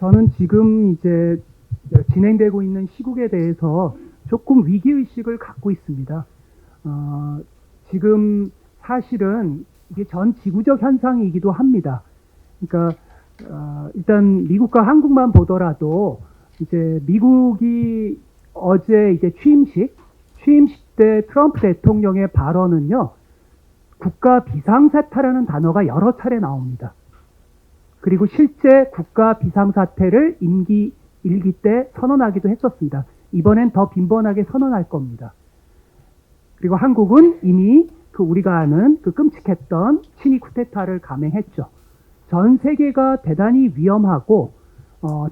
저는 지금 이제 진행되고 있는 시국에 대해서 조금 위기의식을 갖고 있습니다. 지금 사실은 이게 전 지구적 현상이기도 합니다. 그러니까, 일단 미국과 한국만 보더라도 이제 미국이 어제 이제 취임식 때 트럼프 대통령의 발언은요, 국가 비상사태라는 단어가 여러 차례 나옵니다. 그리고 실제 국가 비상사태를 임기 1기 때 선언하기도 했었습니다. 이번엔 더 빈번하게 선언할 겁니다. 그리고 한국은 이미 우리가 아는 끔찍했던 친위 쿠데타를 감행했죠. 전 세계가 대단히 위험하고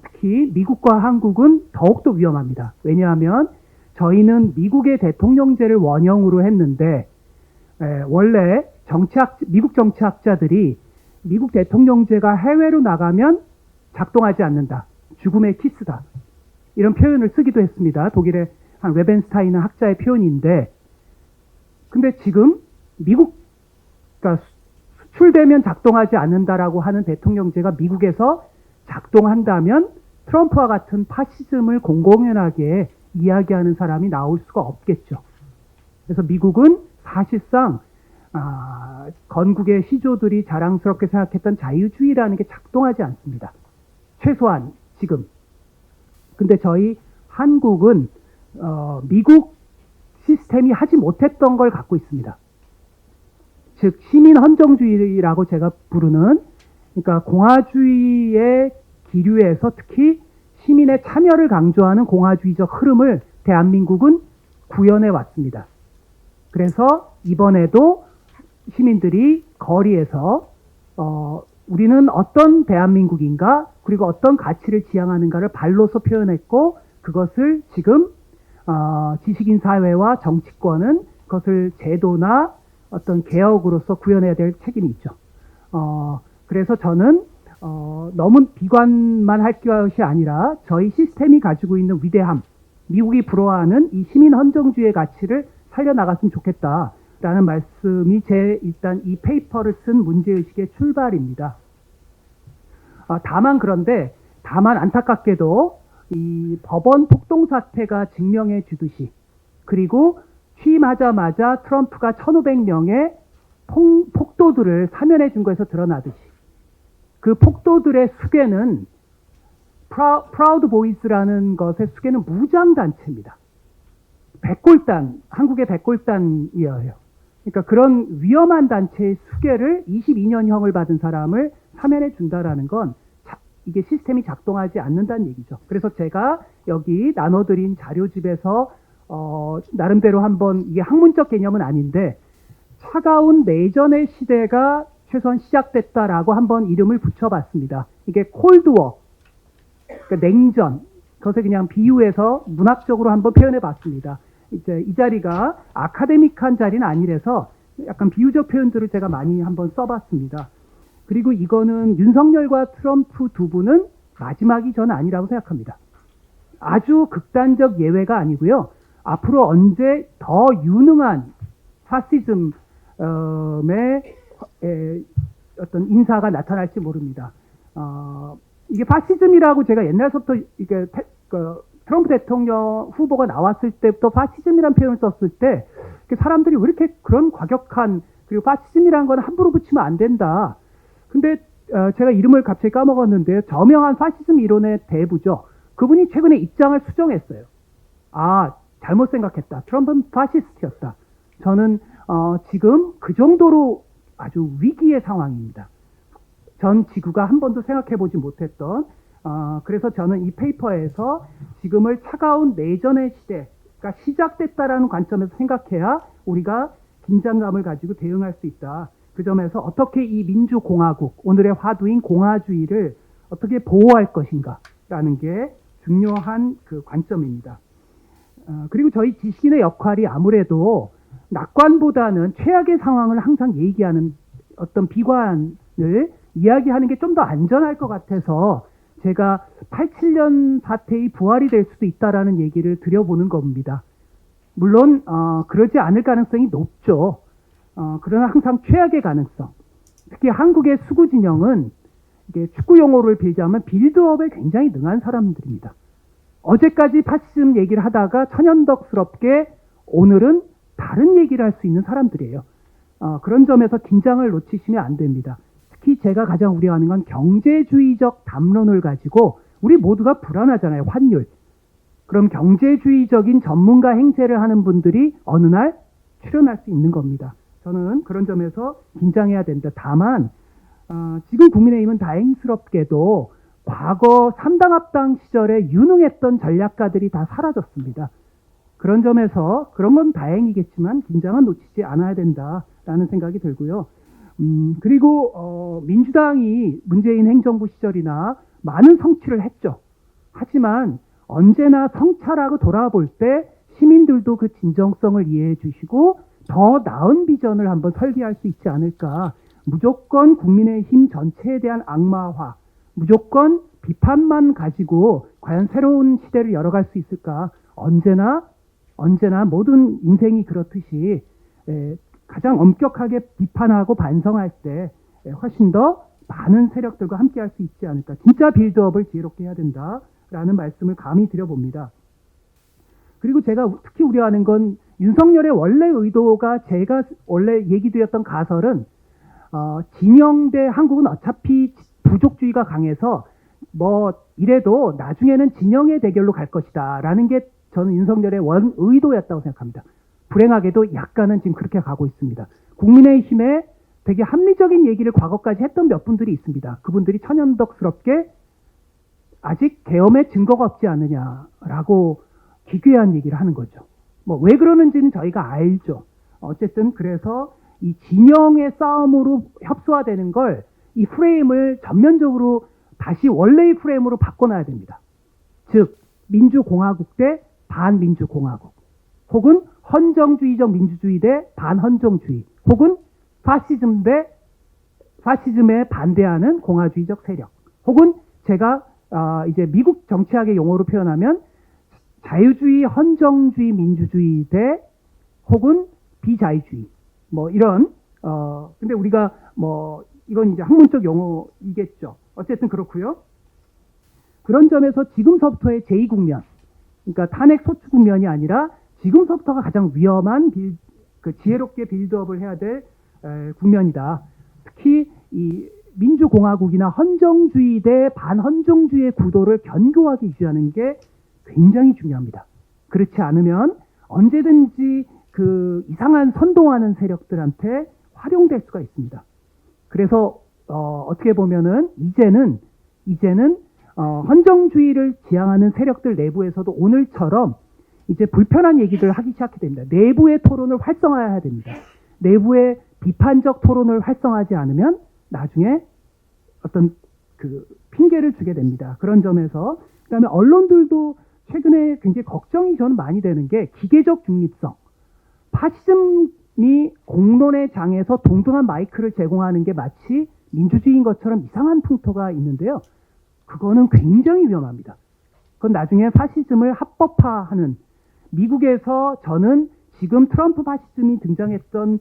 특히 미국과 한국은 더욱더 위험합니다. 왜냐하면 저희는 미국의 대통령제를 원형으로 했는데 원래 미국 정치학자들이 미국 대통령제가 해외로 나가면 작동하지 않는다. 죽음의 키스다. 이런 표현을 쓰기도 했습니다. 독일의 한 웨벤스타인 학자의 표현인데, 근데 지금 그러니까 수출되면 작동하지 않는다라고 하는 대통령제가 미국에서 작동한다면 트럼프와 같은 파시즘을 공공연하게 이야기하는 사람이 나올 수가 없겠죠. 그래서 미국은 사실상 건국의 시조들이 자랑스럽게 생각했던 자유주의라는 게 작동하지 않습니다. 최소한 지금. 근데 저희 한국은 미국 시스템이 하지 못했던 걸 갖고 있습니다. 즉 시민 헌정주의라고 제가 부르는, 그러니까 공화주의의 기류에서 특히 시민의 참여를 강조하는 공화주의적 흐름을 대한민국은 구현해 왔습니다. 그래서 이번에도 시민들이 거리에서 우리는 어떤 대한민국인가, 그리고 어떤 가치를 지향하는가를 발로서 표현했고, 그것을 지금 지식인 사회와 정치권은 그것을 제도나 어떤 개혁으로서 구현해야 될 책임이 있죠. 그래서 저는 너무 비관만 할 것이 아니라 저희 시스템이 가지고 있는 위대함, 미국이 부러워하는 이 시민 헌정주의의 가치를 살려나갔으면 좋겠다라는 말씀이 일단 이 페이퍼를 쓴 문제의식의 출발입니다. 다만 안타깝게도 이 법원 폭동 사태가 증명해 주듯이, 그리고 취임하자마자 트럼프가 1,500명의 폭도들을 사면해 준 것에서 드러나듯이, 그 폭도들의 수괴는 프라우드 보이스라는 것의 수괴는 무장단체입니다. 한국의 백골단이에요. 그러니까 그런 위험한 단체의 수괴를 22년형을 받은 사람을 사면해 준다라는 건 이게 시스템이 작동하지 않는다는 얘기죠. 그래서 제가 여기 나눠드린 자료집에서 나름대로 한번, 이게 학문적 개념은 아닌데, 차가운 내전의 시대가 최소한 시작됐다라고 한번 이름을 붙여봤습니다. 이게 콜드워, 그러니까 냉전, 그것을 그냥 비유해서 문학적으로 한번 표현해봤습니다. 이제 이 자리가 아카데믹한 자리는 아니라서 약간 비유적 표현들을 제가 많이 한번 써봤습니다. 그리고 이거는 윤석열과 트럼프 두 분은 마지막이 저는 아니라고 생각합니다. 아주 극단적 예외가 아니고요. 앞으로 언제 더 유능한 파시즘의 어떤 인사가 나타날지 모릅니다. 이게 파시즘이라고 제가 옛날부터 이게 트럼프 대통령 후보가 나왔을 때부터 파시즘이라는 표현을 썼을 때 사람들이 왜 이렇게 그런 과격한, 그리고 파시즘이라는 건 함부로 붙이면 안 된다. 근데 제가 이름을 갑자기 까먹었는데, 저명한 파시즘 이론의 대부죠. 그분이 최근에 입장을 수정했어요. 잘못 생각했다. 트럼프는 파시스트였다. 저는 지금 그 정도로 아주 위기의 상황입니다. 전 지구가 한 번도 생각해보지 못했던, 그래서 저는 이 페이퍼에서 지금을 차가운 내전의 시대가 시작됐다라는 관점에서 생각해야 우리가 긴장감을 가지고 대응할 수 있다. 그 점에서 어떻게 이 민주공화국, 오늘의 화두인 공화주의를 어떻게 보호할 것인가라는 게 중요한 그 관점입니다. 그리고 저희 지식인의 역할이 아무래도 낙관보다는 최악의 상황을 항상 얘기하는 어떤 비관을 이야기하는 게 좀 더 안전할 것 같아서 제가 87년 사태의 부활이 될 수도 있다라는 얘기를 드려보는 겁니다. 물론 그러지 않을 가능성이 높죠. 그러나 항상 최악의 가능성, 특히 한국의 수구 진영은 이게 축구 용어를 빌자면 빌드업에 굉장히 능한 사람들입니다. 어제까지 파시즘 얘기를 하다가 천연덕스럽게 오늘은 다른 얘기를 할 수 있는 사람들이에요. 그런 점에서 긴장을 놓치시면 안 됩니다. 특히 제가 가장 우려하는 건 경제주의적 담론을 가지고 우리 모두가 불안하잖아요. 환율. 그럼 경제주의적인 전문가 행세를 하는 분들이 어느 날 출연할 수 있는 겁니다. 저는 그런 점에서 긴장해야 된다. 다만 지금 국민의힘은 다행스럽게도 과거 3당 합당 시절에 유능했던 전략가들이 다 사라졌습니다. 그런 점에서 그런 건 다행이겠지만 긴장은 놓치지 않아야 된다라는 생각이 들고요. 그리고 민주당이 문재인 행정부 시절이나 많은 성취를 했죠. 하지만 언제나 성찰하고 돌아볼 때 시민들도 그 진정성을 이해해 주시고 더 나은 비전을 한번 설계할 수 있지 않을까. 무조건 국민의힘 전체에 대한 악마화, 무조건 비판만 가지고 과연 새로운 시대를 열어갈 수 있을까. 언제나 모든 인생이 그렇듯이 가장 엄격하게 비판하고 반성할 때 훨씬 더 많은 세력들과 함께 할 수 있지 않을까. 진짜 빌드업을 지혜롭게 해야 된다라는 말씀을 감히 드려봅니다. 그리고 제가 특히 우려하는 건 윤석열의 원래 의도가 제가 원래 얘기드렸던 가설은 진영 대 한국은 어차피 부족주의가 강해서 뭐 이래도 나중에는 진영의 대결로 갈 것이다 라는 게 저는 윤석열의 원 의도였다고 생각합니다. 불행하게도 약간은 지금 그렇게 가고 있습니다. 국민의힘에 되게 합리적인 얘기를 과거까지 했던 몇 분들이 있습니다. 그분들이 천연덕스럽게 아직 계엄의 증거가 없지 않느냐라고 기괴한 얘기를 하는 거죠. 뭐 왜 그러는지는 저희가 알죠. 어쨌든 그래서 이 진영의 싸움으로 협소화되는 걸 이 프레임을 전면적으로 다시 원래의 프레임으로 바꿔놔야 됩니다. 즉 민주공화국 대 반민주공화국, 혹은 헌정주의적 민주주의 대 반헌정주의, 혹은 파시즘 대 파시즘에 반대하는 공화주의적 세력, 혹은 제가 이제 미국 정치학의 용어로 표현하면 자유주의, 헌정주의, 민주주의 대 혹은 비자유주의, 뭐 이런 근데 우리가 뭐 이건 이제 학문적 용어이겠죠. 어쨌든 그렇고요. 그런 점에서 지금서부터의 제2국면, 그러니까 탄핵 소추 국면이 아니라 지금서부터가 가장 위험한 지혜롭게 빌드업을 해야 될 국면이다. 특히 이 민주공화국이나 헌정주의 대 반헌정주의의 구도를 견고하게 유지하는 게 굉장히 중요합니다. 그렇지 않으면 언제든지 그 이상한 선동하는 세력들한테 활용될 수가 있습니다. 그래서 어떻게 보면은 이제는 헌정주의를 지향하는 세력들 내부에서도 오늘처럼 이제 불편한 얘기를 하기 시작해야 됩니다. 내부의 토론을 활성화해야 됩니다. 내부의 비판적 토론을 활성화하지 않으면 나중에 어떤 그 핑계를 주게 됩니다. 그런 점에서 그다음에 언론들도 최근에 굉장히 걱정이 저는 많이 되는 게 기계적 중립성. 파시즘이 공론의 장에서 동등한 마이크를 제공하는 게 마치 민주주의인 것처럼 이상한 풍토가 있는데요. 그거는 굉장히 위험합니다. 그건 나중에 파시즘을 합법화하는, 미국에서 저는 지금 트럼프 파시즘이 등장했던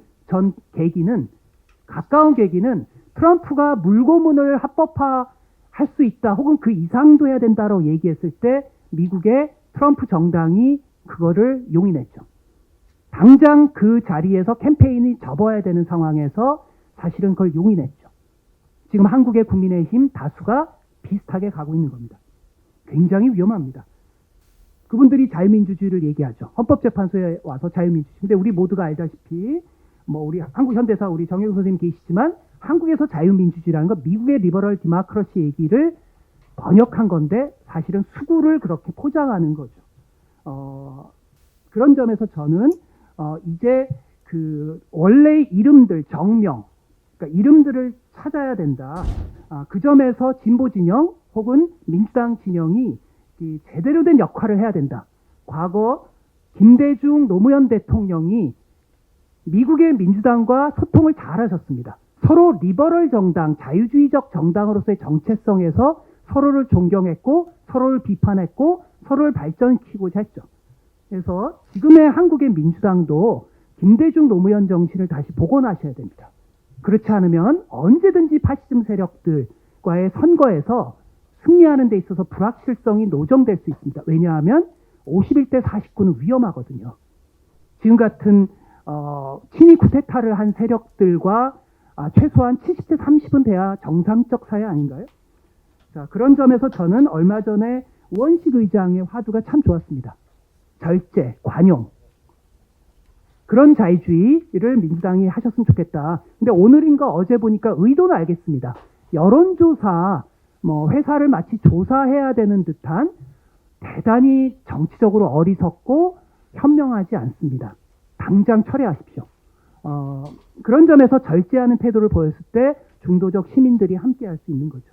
가까운 계기는 트럼프가 물고문을 합법화할 수 있다 혹은 그 이상도 해야 된다라고 얘기했을 때 미국의 트럼프 정당이 그거를 용인했죠. 당장 그 자리에서 캠페인이 접어야 되는 상황에서 사실은 그걸 용인했죠. 지금 한국의 국민의힘 다수가 비슷하게 가고 있는 겁니다. 굉장히 위험합니다. 그분들이 자유민주주의를 얘기하죠. 헌법재판소에 와서 자유민주주의. 근데 우리 모두가 알다시피 뭐 우리 한국 현대사 우리 정영 선생님 계시지만 한국에서 자유민주주의라는 건 미국의 리버럴 디모크러시 얘기를 번역한 건데 사실은 수구를 그렇게 포장하는 거죠. 그런 점에서 저는 이제 그 원래의 이름들, 정명, 그러니까 이름들을 찾아야 된다. 그 점에서 진보 진영 혹은 민주당 진영이 제대로 된 역할을 해야 된다. 과거 김대중 노무현 대통령이 미국의 민주당과 소통을 잘 하셨습니다. 서로 리버럴 정당, 자유주의적 정당으로서의 정체성에서 서로를 존경했고 서로를 비판했고 서로를 발전시키고자 했죠. 그래서 지금의 한국의 민주당도 김대중 노무현 정신을 다시 복원하셔야 됩니다. 그렇지 않으면 언제든지 파시즘 세력들, 과의 선거에서 승리하는 데 있어서 불확실성이 노정될 수 있습니다. 왜냐하면 51대 49는 위험하거든요. 지금 같은 친위 쿠데타를 한 세력들과 최소한 70대 30은 돼야 정상적 사회 아닌가요? 자, 그런 점에서 저는 얼마 전에 우원식 의장의 화두가 참 좋았습니다. 절제, 관용. 그런 자유주의를 민주당이 하셨으면 좋겠다. 근데 오늘인가 어제 보니까 의도는 알겠습니다. 여론조사, 회사를 마치 조사해야 되는 듯한 대단히 정치적으로 어리석고 현명하지 않습니다. 당장 철회하십시오. 그런 점에서 절제하는 태도를 보였을 때 중도적 시민들이 함께 할 수 있는 거죠.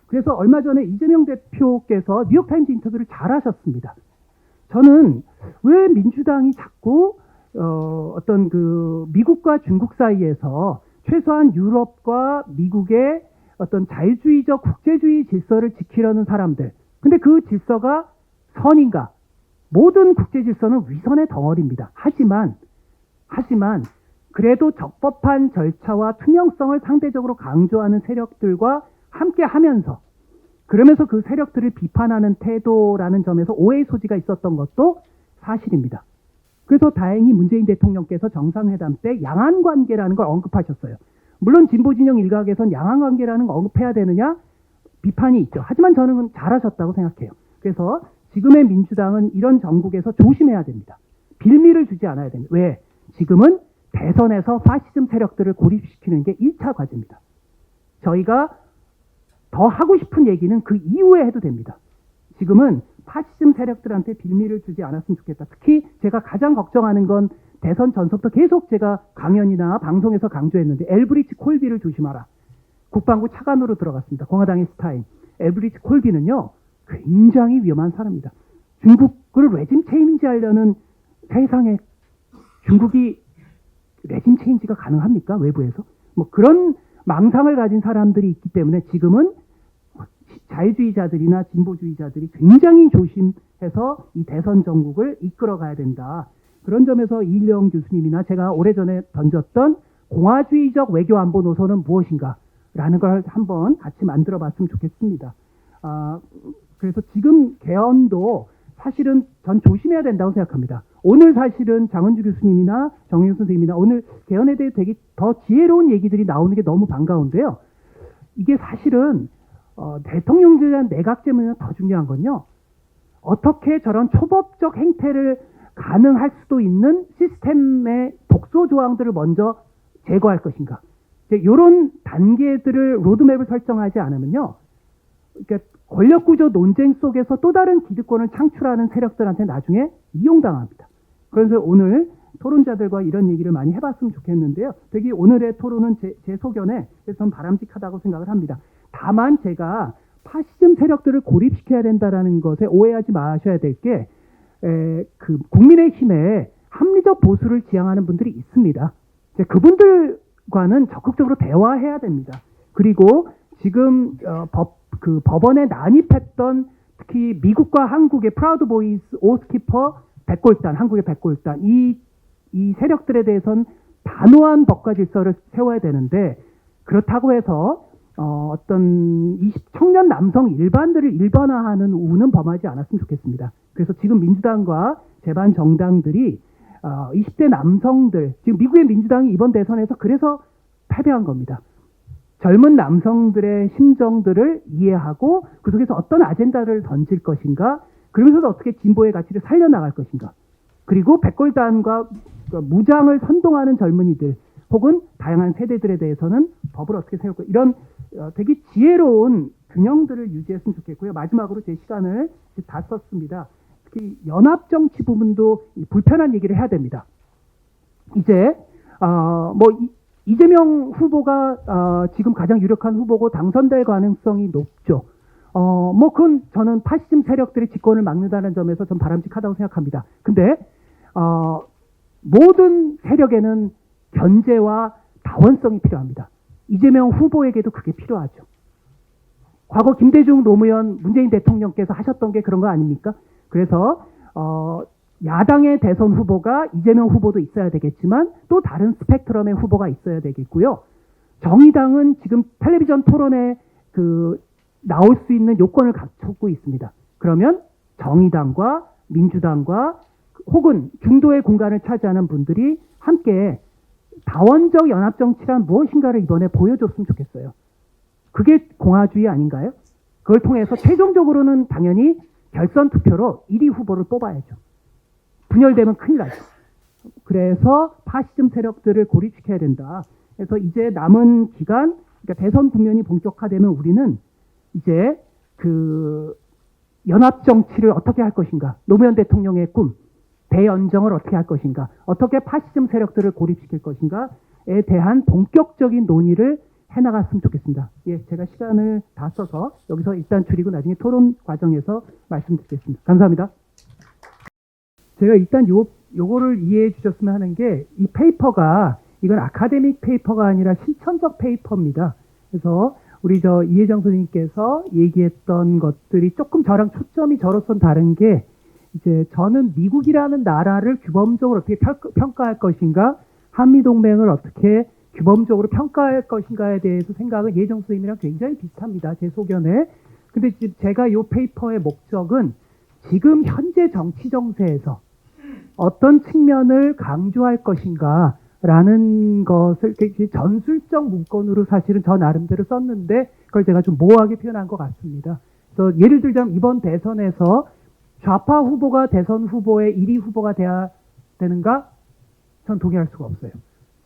그래서 얼마 전에 이재명 대표께서 뉴욕타임즈 인터뷰를 잘 하셨습니다. 저는 왜 민주당이 자꾸 어떤 그 미국과 중국 사이에서 최소한 유럽과 미국의 어떤 자유주의적 국제주의 질서를 지키려는 사람들, 근데 그 질서가 선인가? 모든 국제 질서는 위선의 덩어리입니다. 하지만 그래도 적법한 절차와 투명성을 상대적으로 강조하는 세력들과 함께 하면서, 그러면서 그 세력들을 비판하는 태도라는 점에서 오해의 소지가 있었던 것도 사실입니다. 그래서 다행히 문재인 대통령께서 정상회담 때 양안관계라는 걸 언급하셨어요. 물론 진보진영 일각에선 양안관계라는 걸 언급해야 되느냐 비판이 있죠. 하지만 저는 잘하셨다고 생각해요. 그래서 지금의 민주당은 이런 정국에서 조심해야 됩니다. 빌미를 주지 않아야 됩니다. 왜? 지금은 대선에서 파시즘 세력들을 고립시키는 게 1차 과제입니다. 저희가 더 하고 싶은 얘기는 그 이후에 해도 됩니다. 지금은 파시즘 세력들한테 빌미를 주지 않았으면 좋겠다. 특히 제가 가장 걱정하는 건 대선 전서부터 계속 제가 강연이나 방송에서 강조했는데 엘브리치 콜비를 조심하라. 국방부 차관으로 들어갔습니다. 공화당의 스타인. 엘브리치 콜비는요, 굉장히 위험한 사람입니다. 중국을 레짐 체인지 하려는 세상에 중국이 레짐 체인지가 가능합니까? 외부에서? 그런 망상을 가진 사람들이 있기 때문에 지금은 자유주의자들이나 진보주의자들이 굉장히 조심해서 이 대선 정국을 이끌어가야 된다. 그런 점에서 이일영 교수님이나 제가 오래전에 던졌던 공화주의적 외교안보 노선은 무엇인가 라는 걸 한번 같이 만들어 봤으면 좋겠습니다. 그래서 지금 개헌도 사실은 전 조심해야 된다고 생각합니다. 오늘 사실은 장은주 교수님이나 정혜영 선생님이나 오늘 개헌에 대해 되게 더 지혜로운 얘기들이 나오는 게 너무 반가운데요. 이게 사실은 대통령제에 대한 내각제문보다 더 중요한 건요. 어떻게 저런 초법적 행태를 가능할 수도 있는 시스템의 독소 조항들을 먼저 제거할 것인가. 이런 단계들을 로드맵을 설정하지 않으면요. 그러니까 권력구조 논쟁 속에서 또 다른 기득권을 창출하는 세력들한테 나중에 이용당합니다. 그래서 오늘 토론자들과 이런 얘기를 많이 해봤으면 좋겠는데요. 되게 오늘의 토론은 제 소견에 전 바람직하다고 생각을 합니다. 다만 제가 파시즘 세력들을 고립시켜야 된다는 것에 오해하지 마셔야 될 게, 국민의힘에 합리적 보수를 지향하는 분들이 있습니다. 그분들과는 적극적으로 대화해야 됩니다. 그리고 지금 법원에 난입했던 특히 미국과 한국의 프라우드 보이스, 오스키퍼, 백골단, 한국의 백골단, 이 세력들에 대해서는 단호한 법과 질서를 세워야 되는데, 그렇다고 해서 어떤 청년 남성 일반들을 일반화하는 우는 범하지 않았으면 좋겠습니다. 그래서 지금 민주당과 제반 정당들이 20대 남성들, 지금 미국의 민주당이 이번 대선에서 그래서 패배한 겁니다. 젊은 남성들의 심정들을 이해하고 그 속에서 어떤 아젠다를 던질 것인가, 그러면서도 어떻게 진보의 가치를 살려나갈 것인가, 그리고 백골단과 무장을 선동하는 젊은이들 혹은 다양한 세대들에 대해서는 법을 어떻게 세울까, 이런 되게 지혜로운 균형들을 유지했으면 좋겠고요. 마지막으로 제 시간을 다 썼습니다. 특히 연합정치 부분도 불편한 얘기를 해야 됩니다. 이제 이재명 후보가 지금 가장 유력한 후보고 당선될 가능성이 높죠. 그건 저는 파시즘 세력들이 집권을 막는다는 점에서 좀 바람직하다고 생각합니다. 근데 모든 세력에는 견제와 다원성이 필요합니다. 이재명 후보에게도 그게 필요하죠. 과거 김대중 노무현 문재인 대통령께서 하셨던 게 그런 거 아닙니까? 그래서 야당의 대선 후보가 이재명 후보도 있어야 되겠지만 또 다른 스펙트럼의 후보가 있어야 되겠고요. 정의당은 지금 텔레비전 토론에 나올 수 있는 요건을 갖추고 있습니다. 그러면 정의당과 민주당과 혹은 중도의 공간을 차지하는 분들이 함께 다원적 연합정치란 무엇인가를 이번에 보여줬으면 좋겠어요. 그게 공화주의 아닌가요? 그걸 통해서 최종적으로는 당연히 결선 투표로 1위 후보를 뽑아야죠. 분열되면 큰일 나죠. 그래서 파시즘 세력들을 고립시켜야 된다. 그래서 이제 남은 기간, 그러니까 대선 국면이 본격화되면 우리는 이제 연합정치를 어떻게 할 것인가, 노무현 대통령의 꿈, 대연정을 어떻게 할 것인가, 어떻게 파시즘 세력들을 고립시킬 것인가에 대한 본격적인 논의를 해나갔으면 좋겠습니다. 예, 제가 시간을 다 써서 여기서 일단 줄이고 나중에 토론 과정에서 말씀드리겠습니다. 감사합니다. 제가 일단 요거를 이해해 주셨으면 하는 게, 이 페이퍼가, 이건 아카데믹 페이퍼가 아니라 실천적 페이퍼입니다. 그래서 우리 이혜정 선생님께서 얘기했던 것들이 조금 저랑 초점이 저로선 다른 게, 이제 저는 미국이라는 나라를 규범적으로 어떻게 평가할 것인가, 한미동맹을 어떻게 규범적으로 평가할 것인가에 대해서 생각은 예정 선생님이랑 굉장히 비슷합니다. 제 소견에. 근데 제가 이 페이퍼의 목적은 지금 현재 정치 정세에서 어떤 측면을 강조할 것인가 라는 것을 전술적 문건으로 사실은 저 나름대로 썼는데, 그걸 제가 좀 모호하게 표현한 것 같습니다. 그래서 예를 들자면 이번 대선에서 좌파 후보가 대선 후보의 1위 후보가 돼야 되는가? 전 동의할 수가 없어요.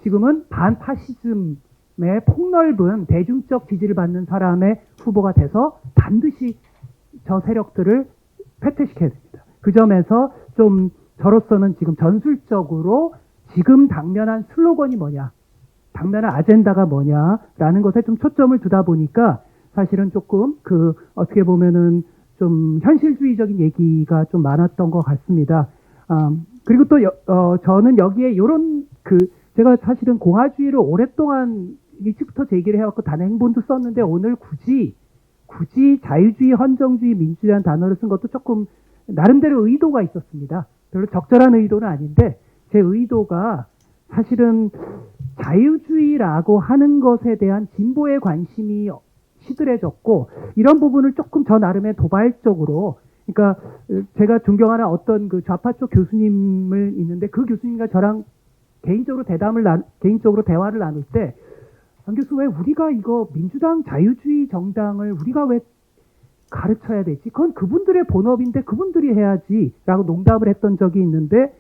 지금은 반파시즘의 폭넓은 대중적 지지를 받는 사람의 후보가 돼서 반드시 저 세력들을 패퇴시켜야 됩니다. 그 점에서 좀 저로서는 지금 전술적으로 지금 당면한 슬로건이 뭐냐, 당면한 아젠다가 뭐냐라는 것에 좀 초점을 두다 보니까 사실은 조금 어떻게 보면은 좀 현실주의적인 얘기가 좀 많았던 것 같습니다. 그리고 또 저는 여기에 제가 사실은 공화주의를 오랫동안 일찍부터 제기를 해왔고 단행본도 썼는데, 오늘 굳이 자유주의, 헌정주의, 민주주의라는 단어를 쓴 것도 조금 나름대로 의도가 있었습니다. 별로 적절한 의도는 아닌데, 제 의도가 사실은 자유주의라고 하는 것에 대한 진보의 관심이 시들해졌고, 이런 부분을 조금 저 나름의 도발적으로, 그러니까 제가 존경하는 어떤 좌파 쪽 교수님을 있는데, 그 교수님과 저랑 개인적으로 대화를 나눌 때, 안 교수, 왜 우리가 이거 민주당 자유주의 정당을 우리가 왜 가르쳐야 되지? 그건 그분들의 본업인데 그분들이 해야지 라고 농담을 했던 적이 있는데,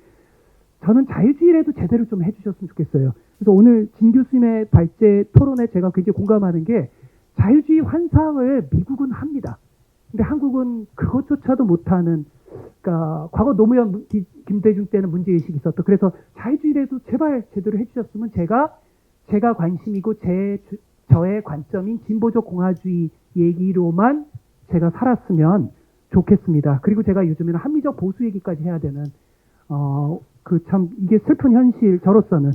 저는 자유주의라도 제대로 좀 해주셨으면 좋겠어요. 그래서 오늘 진 교수님의 발제 토론에 제가 굉장히 공감하는 게, 자유주의 환상을 미국은 합니다. 근데 한국은 그것조차도 못하는, 그러니까 과거 노무현, 김대중 때는 문제의식이 있었던, 그래서 자유주의라도 제발 제대로 해주셨으면 제가 관심이고 저의 관점인 진보적 공화주의 얘기로만 제가 살았으면 좋겠습니다. 그리고 제가 요즘에는 합리적 보수 얘기까지 해야 되는, 참 이게 슬픈 현실, 저로서는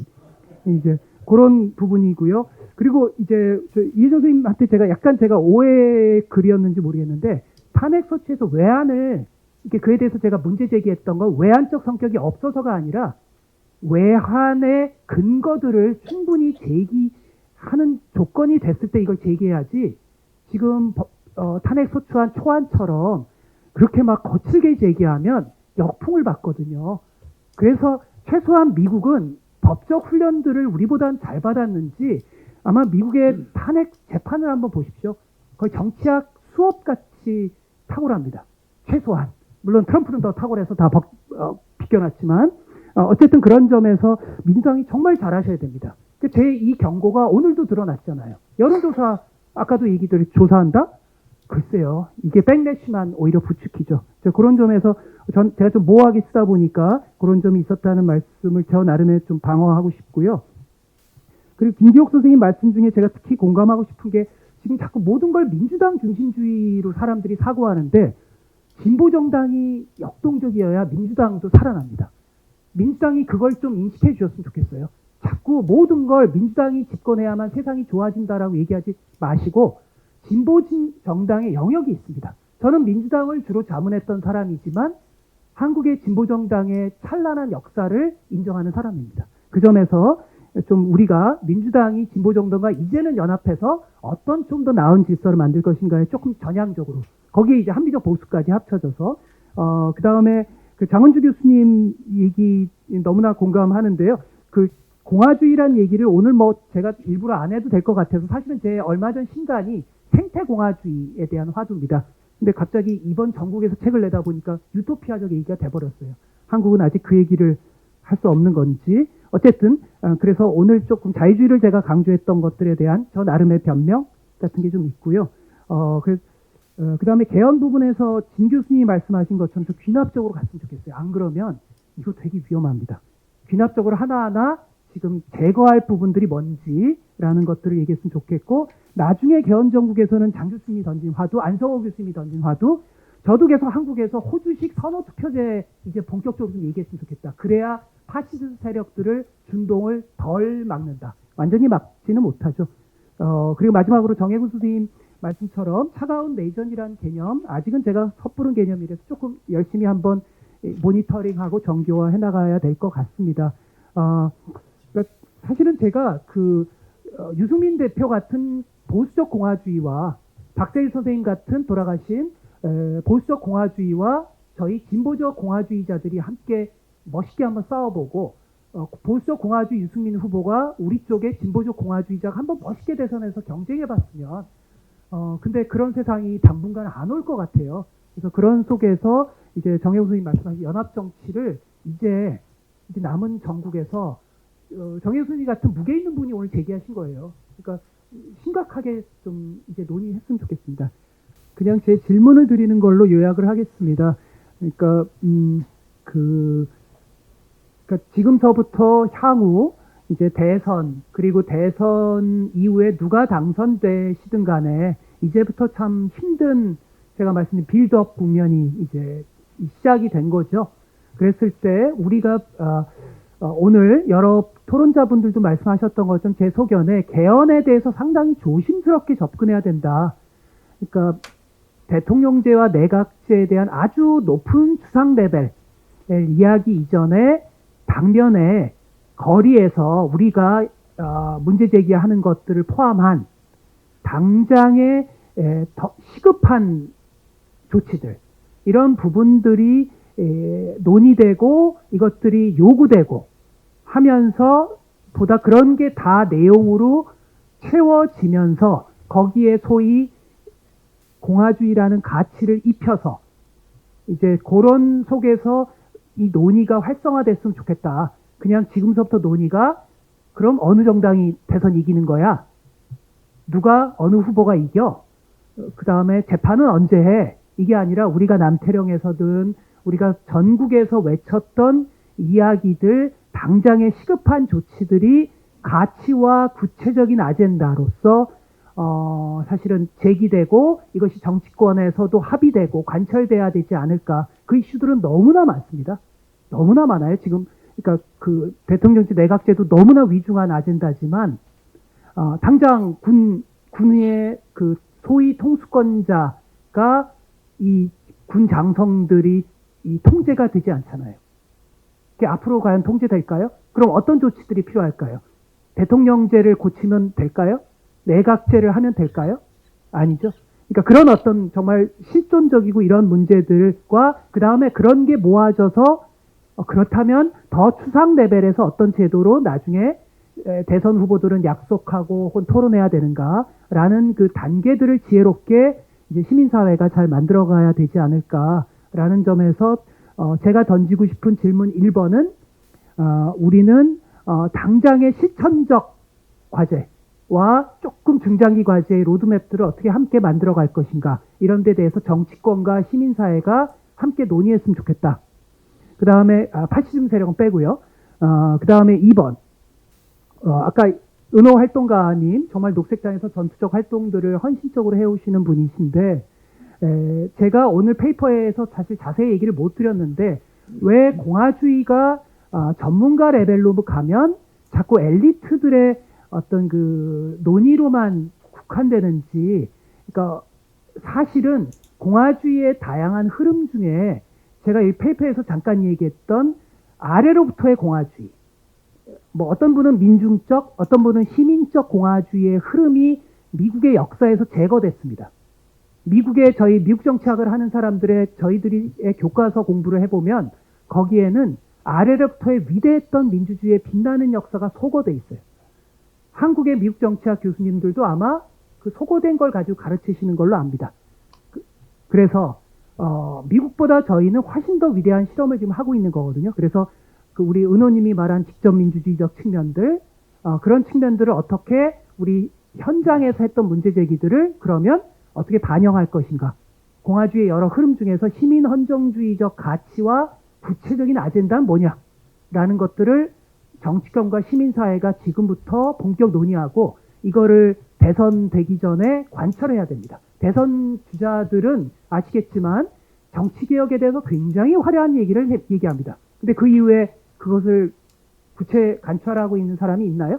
이제 그런 부분이고요. 그리고 이제 이혜정 선생님한테 제가 오해 글이었는지 모르겠는데, 탄핵 소추에서 외환을, 그에 대해서 제가 문제 제기했던 건 외환적 성격이 없어서가 아니라, 외환의 근거들을 충분히 제기하는 조건이 됐을 때 이걸 제기해야지, 지금 탄핵 소추안 초안처럼 그렇게 막 거칠게 제기하면 역풍을 받거든요. 그래서 최소한 미국은 법적 훈련들을 우리보다는 잘 받았는지, 아마 미국의 탄핵 재판을 한번 보십시오. 거의 정치학 수업같이 탁월합니다. 최소한. 물론 트럼프는 더 탁월해서 다 비껴놨지만, 어쨌든 그런 점에서 민주당이 정말 잘하셔야 됩니다. 제 이 경고가 오늘도 드러났잖아요. 여론조사, 아까도 얘기들이 조사한다? 글쎄요. 이게 백래시만 오히려 부추기죠. 그런 점에서 제가 좀 모호하게 쓰다 보니까 그런 점이 있었다는 말씀을 저 나름에 좀 방어하고 싶고요. 그리고 김기옥 선생님 말씀 중에 제가 특히 공감하고 싶은 게, 지금 자꾸 모든 걸 민주당 중심주의로 사람들이 사고하는데, 진보정당이 역동적이어야 민주당도 살아납니다. 민주당이 그걸 좀 인식해 주셨으면 좋겠어요. 자꾸 모든 걸 민주당이 집권해야만 세상이 좋아진다라고 얘기하지 마시고, 진보정당의 영역이 있습니다. 저는 민주당을 주로 자문했던 사람이지만 한국의 진보정당의 찬란한 역사를 인정하는 사람입니다. 그 점에서 좀 우리가 민주당이 진보 정당과 이제는 연합해서 어떤 좀 더 나은 질서를 만들 것인가에 조금 전향적으로 거기에 이제 합리적 보수까지 합쳐져서 그 다음에 그 장원주 교수님 얘기 너무나 공감하는데요. 그 공화주의란 얘기를 오늘 뭐 제가 일부러 안 해도 될 것 같아서 사실은 제 얼마 전 신간이 생태공화주의에 대한 화두입니다. 근데 갑자기 이번 전국에서 책을 내다 보니까 유토피아적 얘기가 돼버렸어요. 한국은 아직 그 얘기를 할 수 없는 건지. 어쨌든 그래서 오늘 조금 자유주의를 제가 강조했던 것들에 대한 저 나름의 변명 같은 게 좀 있고요. 그 다음에 개헌 부분에서 진 교수님이 말씀하신 것처럼 좀 귀납적으로 갔으면 좋겠어요. 안 그러면 이거 되게 위험합니다. 귀납적으로 하나하나 지금 제거할 부분들이 뭔지라는 것들을 얘기했으면 좋겠고, 나중에 개헌 정국에서는 장 교수님이 던진 화두, 안성호 교수님이 던진 화두, 저도 계속 한국에서 호주식 선호투표제 이제 본격적으로 좀 얘기했으면 좋겠다. 그래야 파시스트 세력들을 준동을 덜 막는다. 완전히 막지는 못하죠. 그리고 마지막으로 정혜군 선생님 말씀처럼 차가운 내전이라는 개념, 아직은 제가 섣부른 개념이라서 조금 열심히 한번 모니터링하고 정교화해 나가야 될 것 같습니다. 그러니까 사실은 제가 유승민 대표 같은 보수적 공화주의와 박세일 선생님 같은 돌아가신 보수적 공화주의와 저희 진보적 공화주의자들이 함께 멋있게 한번 싸워보고, 보수적 공화주의 유승민 후보가 우리 쪽에 진보적 공화주의자가 한번 멋있게 대선에서 경쟁해봤으면, 근데 그런 세상이 당분간 안 올 것 같아요. 그래서 그런 속에서 이제 정혜우 선생님 말씀하신 연합 정치를 이제 남은 전국에서 정혜우 선생님 같은 무게 있는 분이 오늘 제기하신 거예요. 그러니까 심각하게 좀 이제 논의했으면 좋겠습니다. 그냥 제 질문을 드리는 걸로 요약을 하겠습니다. 그러니까 그러니까 지금서부터 향후 이제 대선, 그리고 대선 이후에 누가 당선되시든 간에 이제부터 참 힘든, 제가 말씀드린 빌드업 국면이 이제 시작이 된 거죠. 그랬을 때 우리가 오늘 여러 토론자분들도 말씀하셨던 것처럼 제 소견에 개헌에 대해서 상당히 조심스럽게 접근해야 된다. 그러니까 대통령제와 내각제에 대한 아주 높은 추상 레벨 이야기 이전에 당면에 거리에서 우리가 문제 제기하는 것들을 포함한 당장의 더 시급한 조치들, 이런 부분들이 논의되고 이것들이 요구되고 하면서 보다 그런 게 다 내용으로 채워지면서 거기에 소위 공화주의라는 가치를 입혀서 이제 그런 속에서 이 논의가 활성화됐으면 좋겠다. 그냥 지금서부터 논의가 그럼 어느 정당이 대선 이기는 거야? 누가 어느 후보가 이겨? 그 다음에 재판은 언제 해? 이게 아니라 우리가 남태령에서든 우리가 전국에서 외쳤던 이야기들, 당장의 시급한 조치들이 가치와 구체적인 아젠다로서 사실은 제기되고 이것이 정치권에서도 합의되고 관철돼야 되지 않을까. 그 이슈들은 너무나 많습니다. 너무나 많아요. 지금 그러니까 그 대통령제 내각제도 너무나 위중한 아젠다지만 당장 군의 그 소위 통수권자가 이 군 장성들이 이 통제가 되지 않잖아요. 그게 앞으로 과연 통제될까요? 그럼 어떤 조치들이 필요할까요? 대통령제를 고치면 될까요? 내각제를 하면 될까요? 아니죠. 그러니까 그런 어떤 정말 실존적이고 이런 문제들과 그 다음에 그런 게 모아져서 그렇다면 더 추상 레벨에서 어떤 제도로 나중에 대선 후보들은 약속하고 혹은 토론해야 되는가라는 그 단계들을 지혜롭게 이제 시민사회가 잘 만들어가야 되지 않을까라는 점에서 제가 던지고 싶은 질문 1번은 우리는 당장의 실천적 과제와 조금 중장기 과제의 로드맵들을 어떻게 함께 만들어갈 것인가, 이런 데 대해서 정치권과 시민사회가 함께 논의했으면 좋겠다. 그 다음에 파시즘 세력은 빼고요. 그 다음에 2번 아까 은호 활동가님 정말 녹색당에서 전투적 활동들을 헌신적으로 해오시는 분이신데 제가 오늘 페이퍼에서 사실 자세히 얘기를 못 드렸는데 왜 공화주의가 전문가 레벨로 가면 자꾸 엘리트들의 어떤 그 논의로만 국한되는지. 그러니까 사실은 공화주의의 다양한 흐름 중에 제가 이 페이퍼에서 잠깐 얘기했던 아래로부터의 공화주의, 뭐 어떤 분은 민중적, 어떤 분은 시민적 공화주의의 흐름이 미국의 역사에서 제거됐습니다. 저희 미국 정치학을 하는 사람들의 저희들의 교과서 공부를 해보면 거기에는 아래로부터의 위대했던 민주주의의 빛나는 역사가 소거돼 있어요. 한국의 미국 정치학 교수님들도 아마 그 소거된 걸 가지고 가르치시는 걸로 압니다. 그래서 미국보다 저희는 훨씬 더 위대한 실험을 지금 하고 있는 거거든요. 그래서 그 우리 은호님이 말한 직접 민주주의적 측면들, 그런 측면들을 어떻게 우리 현장에서 했던 문제 제기들을 그러면 어떻게 반영할 것인가. 공화주의의 여러 흐름 중에서 시민 헌정주의적 가치와 구체적인 아젠다는 뭐냐라는 것들을 정치권과 시민사회가 지금부터 본격 논의하고 이거를 대선 되기 전에 관철해야 됩니다. 대선 주자들은 아시겠지만 정치개혁에 대해서 굉장히 화려한 얘기를 얘기합니다. 근데 그 이후에 그것을 구체 관철하고 있는 사람이 있나요?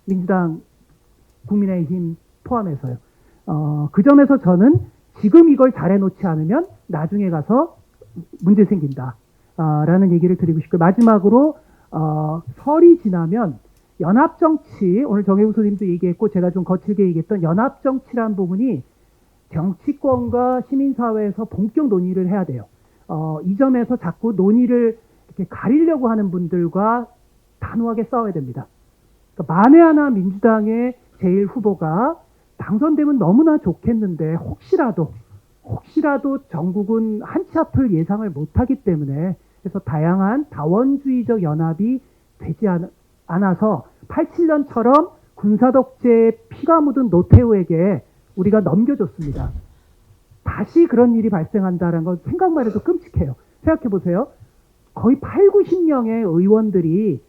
민주당, 국민의힘 포함해서요. 그 점에서 저는 지금 이걸 잘해놓지 않으면 나중에 가서 문제 생긴다. 라는 얘기를 드리고 싶고요. 마지막으로 설이 지나면 연합정치, 오늘 정혜우 소님도 얘기했고 제가 좀 거칠게 얘기했던 연합정치라는 부분이 정치권과 시민사회에서 본격 논의를 해야 돼요. 이 점에서 자꾸 논의를 이렇게 가리려고 하는 분들과 단호하게 싸워야 됩니다. 그러니까 만에 하나 민주당의 제1후보가 당선되면 너무나 좋겠는데 혹시라도 전국은 한 치 앞을 예상을 못하기 때문에 그래서 다양한 다원주의적 연합이 되지 않아서 87년처럼 군사독재에 피가 묻은 노태우에게 우리가 넘겨줬습니다. 다시 그런 일이 발생한다는 건 생각만 해도 끔찍해요. 생각해 보세요. 거의 8, 90명의 의원들이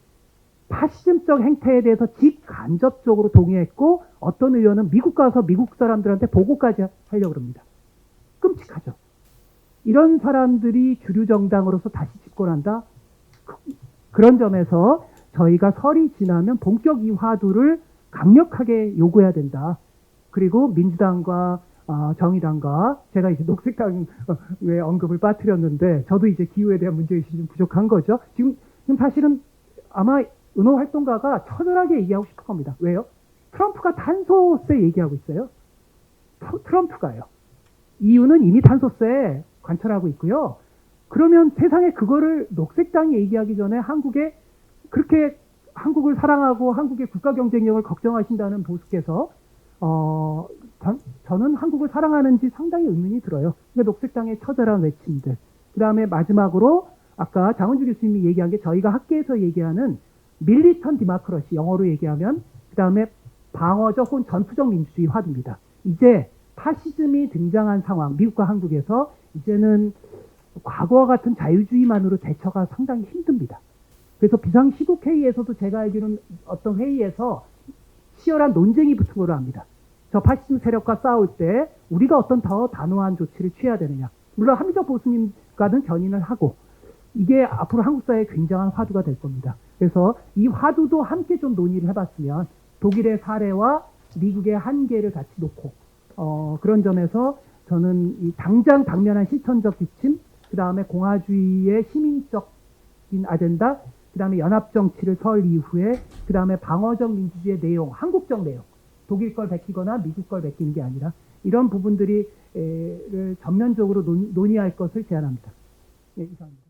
파시즘적 행태에 대해서 직간접적으로 동의했고 어떤 의원은 미국 가서 미국 사람들한테 보고까지 하려고 합니다. 끔찍하죠. 이런 사람들이 주류 정당으로서 다시 집권한다? 그런 점에서 저희가 설이 지나면 본격 이 화두를 강력하게 요구해야 된다. 그리고 민주당과 정의당과 제가 이제 녹색당의 언급을 빠뜨렸는데 저도 이제 기후에 대한 문제의식이 좀 부족한 거죠. 지금 사실은 아마 은호 활동가가 처절하게 얘기하고 싶을 겁니다. 왜요? 트럼프가 탄소세 얘기하고 있어요. 트럼프가요. 이유는 이미 탄소세 관철하고 있고요. 그러면 세상에 그거를 녹색당이 얘기하기 전에 한국에 그렇게 한국을 사랑하고 한국의 국가 경쟁력을 걱정하신다는 보수께서 저는 한국을 사랑하는지 상당히 의문이 들어요. 그러니까 녹색당의 처절한 외침들. 그 다음에 마지막으로 아까 장은주 교수님이 얘기한 게 저희가 학계에서 얘기하는 밀리턴 디마크러시, 영어로 얘기하면 그 다음에 방어적 혹은 전투적 민주주의 화두입니다. 이제 파시즘이 등장한 상황, 미국과 한국에서 이제는 과거와 같은 자유주의만으로 대처가 상당히 힘듭니다. 그래서 비상시국회의에서도 제가 알기로는 어떤 회의에서 치열한 논쟁이 붙은 걸로 압니다. 저 파시즘 세력과 싸울 때 우리가 어떤 더 단호한 조치를 취해야 되느냐. 물론 함의적 보수님과는 견인을 하고 이게 앞으로 한국 사회에 굉장한 화두가 될 겁니다. 그래서 이 화두도 함께 좀 논의를 해봤으면 독일의 사례와 미국의 한계를 같이 놓고 그런 점에서 저는 이 당면한 실천적 지침, 그 다음에 공화주의의 시민적인 아젠다, 그 다음에 연합정치를 설 이후에 그 다음에 방어적 민주주의의 내용, 한국적 내용, 독일 걸 베끼거나 미국 걸 베끼는 게 아니라 이런 부분들이 전면적으로 논의할 것을 제안합니다. 네, 이상입니다.